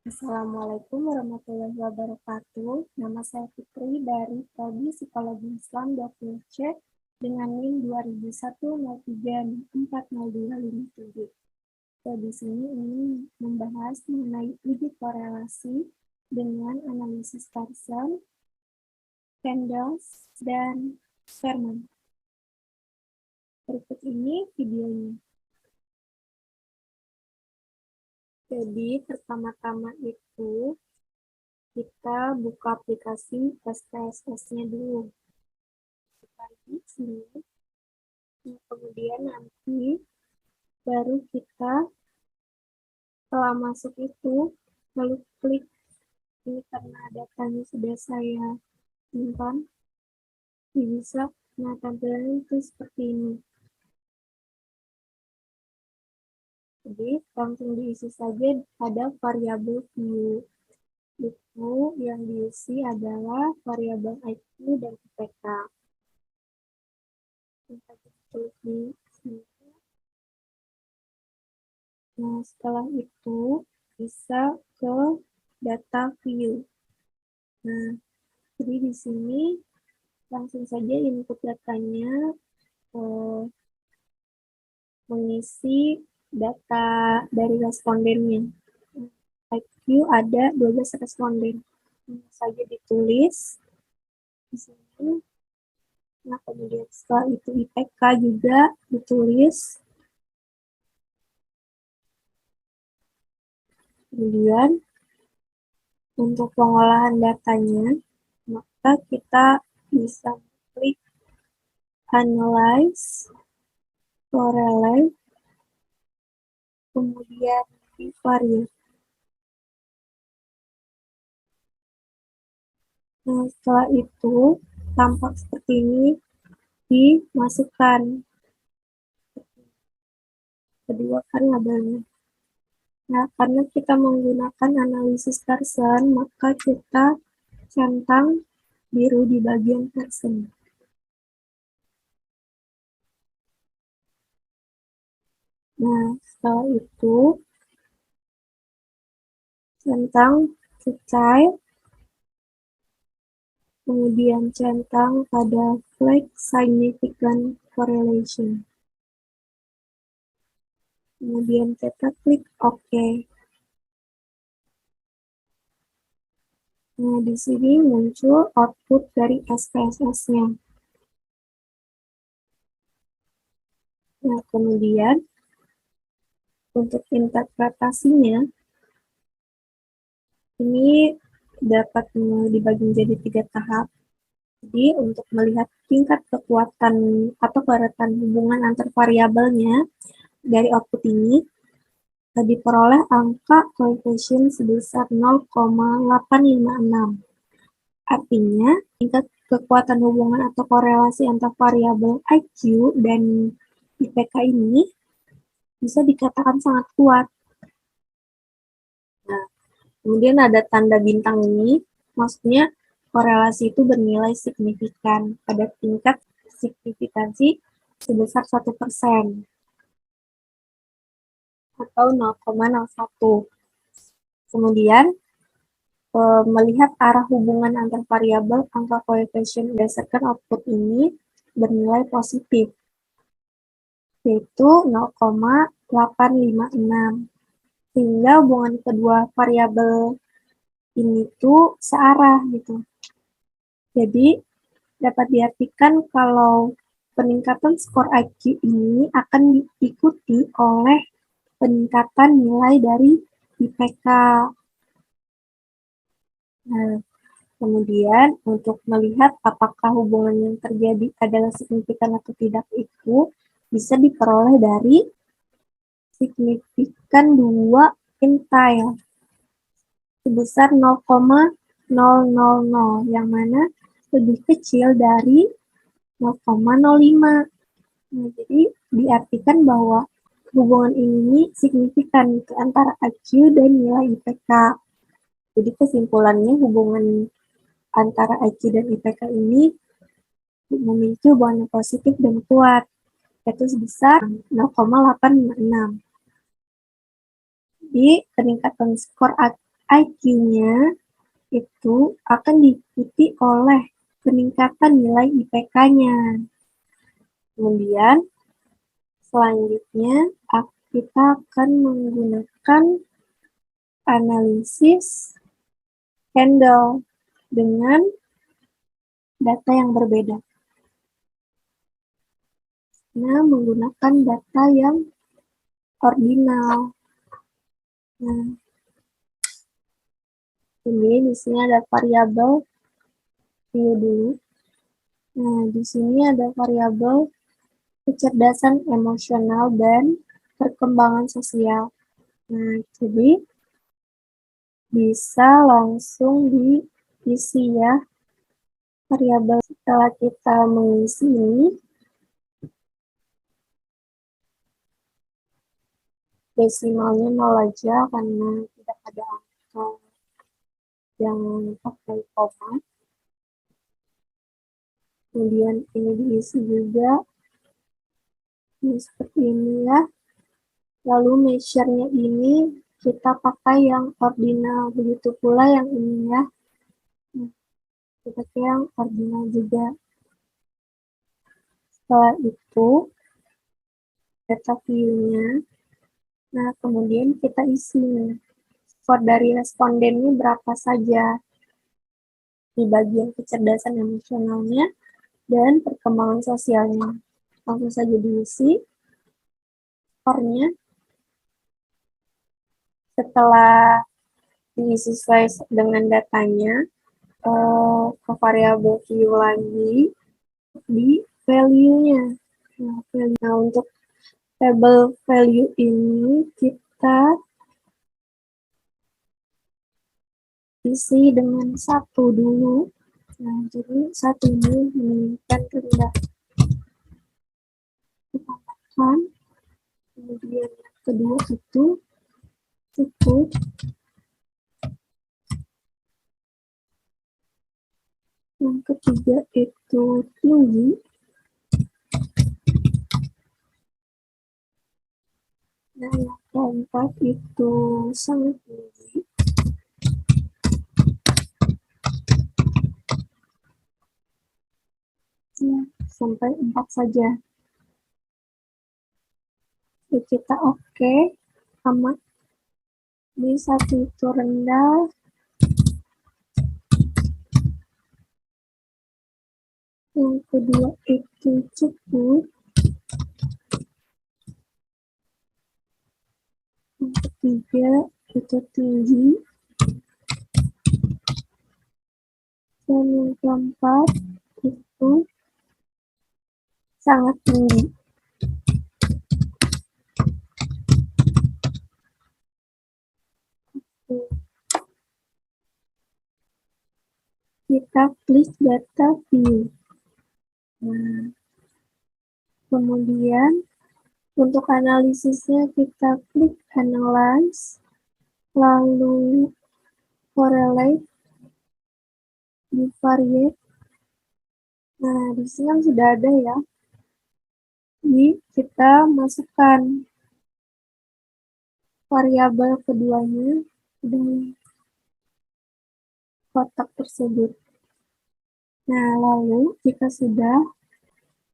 Assalamualaikum warahmatullahi wabarakatuh. Nama saya Fitri dari Prodi Psikologi Islam C dengan NIM 200103640257. Saya di sini ingin membahas mengenai uji korelasi dengan analisis Carson, Kendalls, dan Sperman. Berikut ini videonya. Jadi pertama-tama itu kita buka aplikasi SPSS-nya dulu. Kita di sini. Kemudian nanti baru kita setelah masuk itu lalu klik ini karena datanya sudah saya simpan. Bisa, nah tampilannya itu seperti ini. Jadi langsung diisi saja ada variabel view. Itu yang diisi adalah variabel IQ dan IPK. Kita klik di sini. Nah, setelah itu bisa ke data view. Nah, jadi di sini langsung saja input datanya mengisi data dari respondennya. IQ ada 12 responden. Saja ditulis di sini. Nah, kemudian setelah itu IPK juga ditulis. Kemudian untuk pengolahan datanya, maka kita bisa klik Analyze, Correlate, kemudian Bivariate. Nah, setelah itu tampak seperti ini dimasukkan kedua variabelnya. Nah, karena kita menggunakan analisis Carson, maka kita centang biru di bagian Carson. Nah, setelah itu centang child, kemudian centang pada flag significant correlation. Kemudian kita klik OK. Nah, di sini muncul output dari SPSS-nya. Nah, kemudian untuk interpretasinya, ini dapat dibagi menjadi 3 tahap. Jadi, untuk melihat tingkat kekuatan atau keratan hubungan antar variabelnya dari output ini, diperoleh angka koefisien sebesar 0,856. Artinya, tingkat kekuatan hubungan atau korelasi antar variabel IQ dan IPK ini bisa dikatakan sangat kuat. Nah, kemudian ada tanda bintang ini, maksudnya korelasi itu bernilai signifikan pada tingkat signifikansi sebesar 1% atau 0,01. Kemudian, melihat arah hubungan antar variabel angka koefisien berdasarkan output ini bernilai positif, yaitu 0,856. Sehingga hubungan kedua variabel ini tuh searah gitu. Jadi, dapat diartikan kalau peningkatan skor IQ ini akan diikuti oleh peningkatan nilai dari IPK. Nah, kemudian untuk melihat apakah hubungan yang terjadi adalah signifikan atau tidak itu bisa diperoleh dari signifikan 2 quintile sebesar 0,000 yang mana lebih kecil dari 0,05. Nah, jadi diartikan bahwa hubungan ini signifikan antara IQ dan nilai IPK. Jadi kesimpulannya hubungan antara IQ dan IPK ini memiliki hubungan yang positif dan kuat, yaitu sebesar 0,856. Jadi peningkatan skor IQ-nya itu akan diikuti oleh peningkatan nilai IPK-nya. Kemudian, selanjutnya kita akan menggunakan analisis Kendall dengan data yang berbeda. Nah, menggunakan data yang ordinal. Nah, ini di sini ada variabel view dulu. Nah, di sini ada variabel kecerdasan emosional dan perkembangan sosial. Nah, jadi bisa langsung diisi ya variabel. Setelah kita mengisi ini, desimalnya 0 aja karena tidak ada angka yang pakai koma. Kemudian ini diisi juga. Ini seperti ini ya. Lalu measure-nya ini kita pakai yang ordinal. Begitu pula yang ini ya. Kita pakai yang ordinal juga. Setelah itu, data view-nya. Nah, kemudian kita isi nih. Skor dari responden ini berapa saja di bagian kecerdasan emosionalnya dan perkembangan sosialnya. Langsung saja diisi skornya. Setelah diisi sesuai dengan datanya, ke variabel view lagi di value-nya. Nah, untuk table value ini kita isi dengan 1 dulu. Nah, jadi 1 ini menunjukkan rendah. Kita tambahkan. Kemudian yang kedua itu cukup. Yang ketiga itu tinggi. Nah, yang keempat itu sangat tinggi. Ya, sampai 4 saja. Jadi kita oke, aman. Ini 1 itu rendah. Yang kedua itu cukup. Yang ketiga itu tinggi. Dan yang keempat itu sangat tinggi. Kita klik data view. Nah, kemudian untuk analisisnya kita klik analyze, lalu correlate, bivariate. Nah, di sini kan sudah ada ya. Jadi kita masukkan variabel keduanya di kotak tersebut. Nah, lalu jika sudah,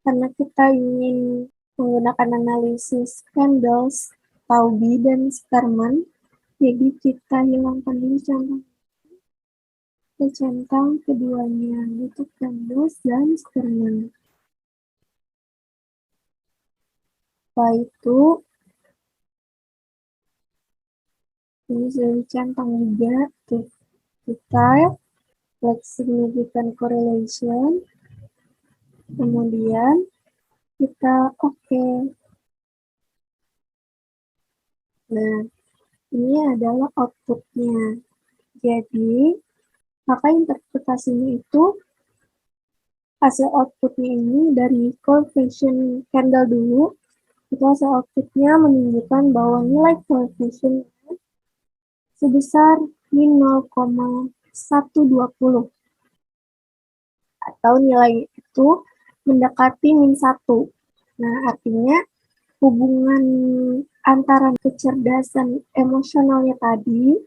karena kita ingin menggunakan analisis Candles, Taubi, dan Sperman, jadi kita hilangkan dulu contoh. Kita centang keduanya, yaitu Candles dan Sperman. Setelah itu, ini sudah dicentang juga, kita like significant correlation, kemudian kita oke. Nah, ini adalah outputnya. Jadi, maka interpretasinya itu hasil outputnya ini dari coefficient Kendall dulu. Itu hasil outputnya menunjukkan bahwa nilai coefficient sebesar min 0,120 atau nilai itu mendekati min 1. Nah, artinya hubungan antara kecerdasan emosionalnya tadi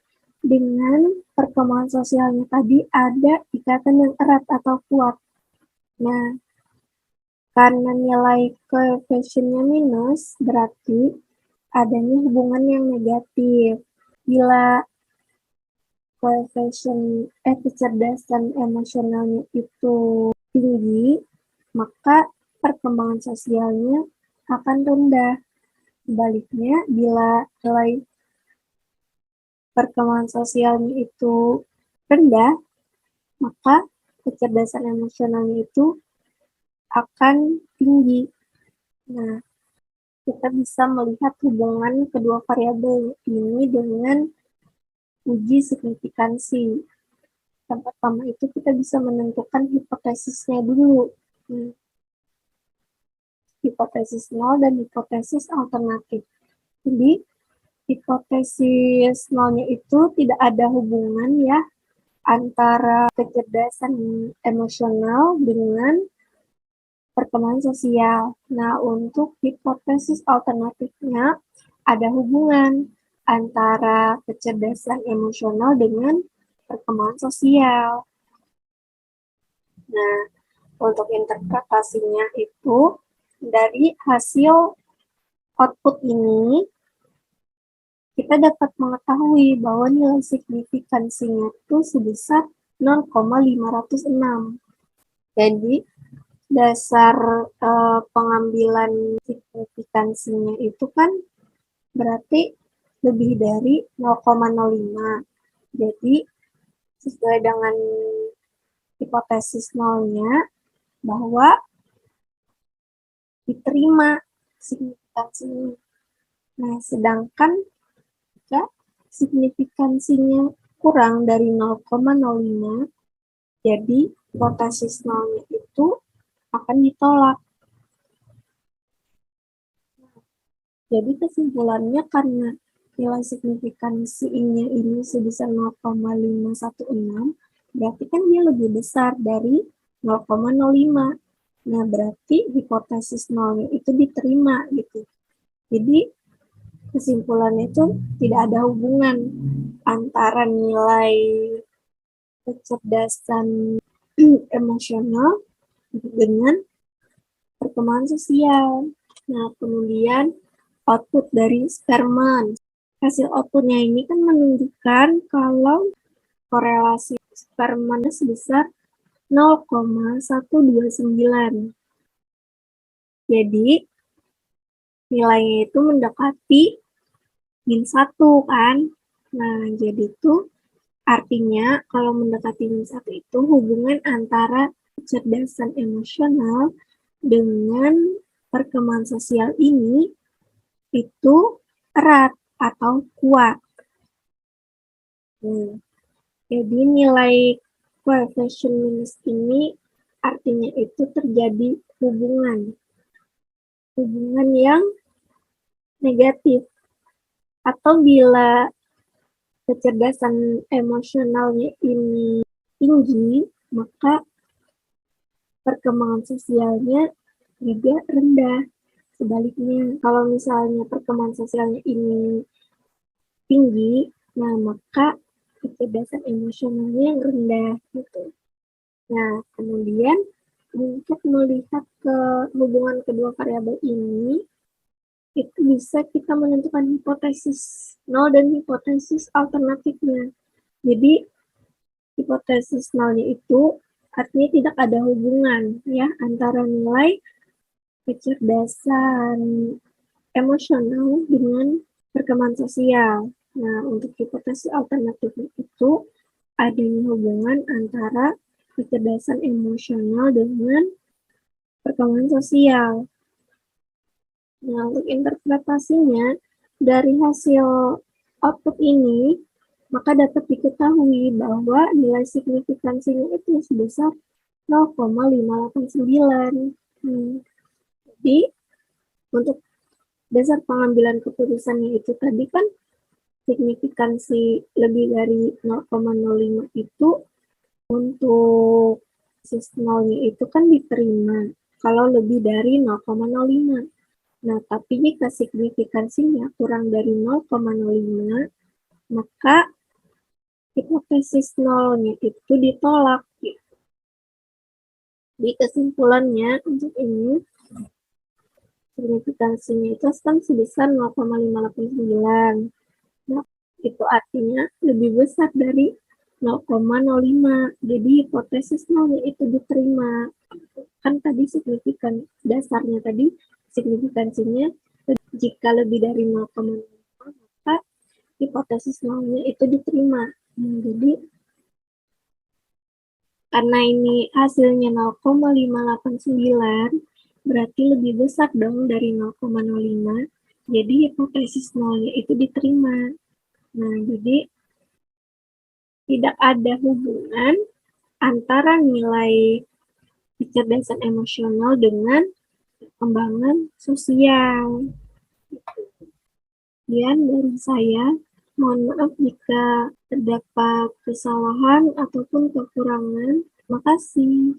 dengan perkembangan sosialnya tadi ada ikatan yang erat atau kuat. Nah, karena nilai koefisiennya minus, berarti adanya hubungan yang negatif. Bila kecerdasan emosionalnya itu tinggi, maka perkembangan sosialnya akan rendah. Sebaliknya, bila nilai perkembangan sosialnya itu rendah, maka kecerdasan emosionalnya itu akan tinggi. Nah, kita bisa melihat hubungan kedua variabel ini dengan uji signifikansi. Yang pertama itu kita bisa menentukan hipotesisnya dulu. Hipotesis nol dan hipotesis alternatif. Jadi, hipotesis nolnya itu tidak ada hubungan ya antara kecerdasan emosional dengan perkembangan sosial. Nah, untuk hipotesis alternatifnya ada hubungan antara kecerdasan emosional dengan perkembangan sosial. Nah, untuk interpretasinya itu dari hasil output ini kita dapat mengetahui bahwa nilai signifikansinya itu sebesar 0,506. Jadi, dasar pengambilan signifikansinya itu kan berarti lebih dari 0,05. Jadi, sesuai dengan hipotesis nolnya, bahwa diterima signifikansinya. Nah, sedangkan jika signifikansinya kurang dari 0,05, jadi hipotesis nolnya itu akan ditolak. Jadi kesimpulannya karena nilai signifikansinya ini sebesar 0,516, berarti kan dia lebih besar dari 0,05. Nah, berarti hipotesis nolnya itu diterima gitu. Jadi kesimpulannya itu tidak ada hubungan antara nilai kecerdasan emosional dengan perkembangan sosial. Nah, kemudian output dari Sperman. Hasil outputnya ini kan menunjukkan kalau korelasi Sperman sebesar 0,129. Jadi, nilainya itu mendekati min 1 kan. Nah, jadi itu artinya kalau mendekati min 1 itu hubungan antara kecerdasan emosional dengan perkembangan sosial ini itu erat atau kuat. Jadi nilai koefisien minus ini artinya itu terjadi hubungan yang negatif. Atau bila kecerdasan emosionalnya ini tinggi, maka perkembangan sosialnya juga rendah. Sebaliknya, kalau misalnya perkembangan sosialnya ini tinggi, nah maka kecerdasan emosionalnya yang rendah gitu. Nah, kemudian untuk melihat ke hubungan kedua variabel ini, itu bisa kita menentukan hipotesis nol dan hipotesis alternatifnya. Jadi, hipotesis nolnya itu artinya tidak ada hubungan ya antara nilai kecerdasan emosional dengan perkembangan sosial. Nah, untuk hipotesis alternatif itu adanya hubungan antara kecerdasan emosional dengan perkembangan sosial. Nah, untuk interpretasinya dari hasil output ini, maka dapat diketahui bahwa nilai signifikansinya itu sebesar 0,589. Jadi, untuk dasar pengambilan keputusannya itu tadi kan signifikansi lebih dari 0,05 itu untuk nolnya itu kan diterima kalau lebih dari 0,05. Nah, tapi jika signifikansinya kurang dari 0,05, maka hipotesis nolnya itu ditolak. Di kesimpulannya untuk ini, signifikansinya itu kan sebesar 0,589. Nah, itu artinya lebih besar dari 0,05. Jadi hipotesis nolnya itu diterima. Kan tadi signifikan dasarnya tadi signifikansinya jika lebih dari 0,05 maka hipotesis nolnya itu diterima. Jadi karena ini hasilnya 0,589 berarti lebih besar dong dari 0,05. Jadi hipotesis nolnya itu diterima. Nah, jadi tidak ada hubungan antara nilai kecerdasan emosional dengan perkembangan sosial. Sekian dari saya. Mohon maaf jika terdapat kesalahan ataupun kekurangan. Terima kasih.